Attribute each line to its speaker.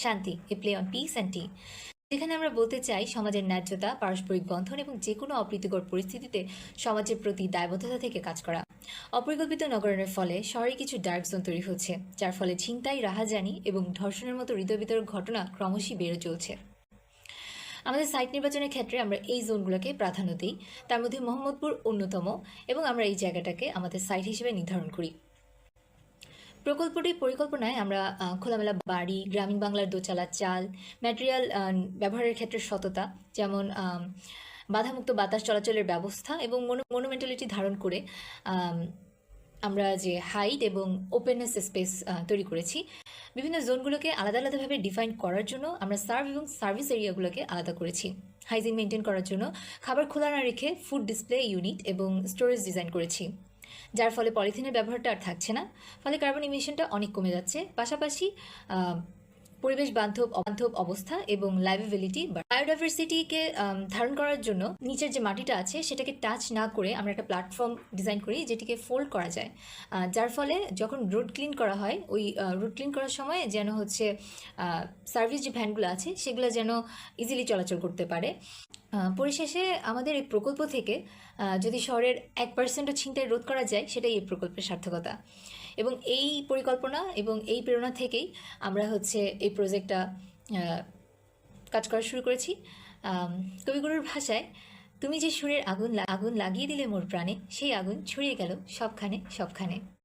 Speaker 1: শান্তি, এ play on piece and টি, যেখানে আমরা বলতে চাই সমাজের ন্যায্যতা, পারস্পরিক বন্ধন এবং যে কোনো অপ্রীতিকর পরিস্থিতিতে সমাজের প্রতি দায়বদ্ধতা থেকে কাজ করা। অপরিকল্পিত নগরায়নের ফলে শহরে কিছু ডার্ক জোন তৈরি হচ্ছে, যার ফলে ছিনতাই, রাহাজানি এবং ধর্ষণের মতো হৃদয় বিতরক ঘটনা ক্রমশই বেড়ে চলছে। আমাদের সাইট নির্বাচনের ক্ষেত্রে আমরা এই জোনগুলোকে প্রাধান্য দিই, তার মধ্যে মোহাম্মদপুর অন্যতম, এবং আমরা এই জায়গাটাকে আমাদের সাইট হিসেবে নির্ধারণ করি। প্রকল্পটির পরিকল্পনায় আমরা খোলামেলা বাড়ি, গ্রামীণ বাংলার দোচালা চাল, ম্যাটেরিয়াল ব্যবহারের ক্ষেত্রে সততা, যেমন বাধামুক্ত বাতাস চলাচলের ব্যবস্থা এবং মনুমেন্টালিটি ধারণ করে আমরা যে হাইট এবং ওপেননেস স্পেস তৈরি করেছি। বিভিন্ন জোনগুলোকে আলাদা আলাদাভাবে ডিফাইন করার জন্য আমরা সার্ভ এবং সার্ভিস এরিয়াগুলোকে আলাদা করেছি। হাইজিন মেনটেন করার জন্য খাবার খোলা না রেখে ফুড ডিসপ্লে ইউনিট এবং স্টোরেজ ডিজাইন করেছি, যার ফলে পলিথিনের ব্যবহারটা আর থাকছে না, ফলে কার্বন ইমিশনটা অনেক কমে যাচ্ছে। পাশাপাশি পরিবেশ বান্ধব অবস্থা এবং লাইভেবিলিটি, বায়োডাইভার্সিটিকে ধারণ করার জন্য নিচের যে মাটিটা আছে সেটাকে টাচ না করে আমরা একটা প্ল্যাটফর্ম ডিজাইন করি যেটিকে ফোল্ড করা যায়, যার ফলে যখন রুট ক্লিন করা হয় ওই রুট ক্লিন করার সময় যেন হচ্ছে সার্ভিস যে ভ্যানগুলো আছে সেগুলো যেন ইজিলি চলাচল করতে পারে। পরিশেষে আমাদের এই প্রকল্প থেকে যদি শহরের 1% ছিনতাই রোধ করা যায়, সেটাই এই প্রকল্পের সার্থকতা। এবং এই পরিকল্পনা এবং এই প্রেরণা থেকেই আমরা হচ্ছে এই প্রজেক্টটা কাজ করা শুরু করেছি। কবিগুরুর ভাষায়, তুমি যে সুরের আগুন লাগিয়ে দিলে মোর প্রাণে, সেই আগুন ছড়িয়ে গেল সবখানে সবখানে।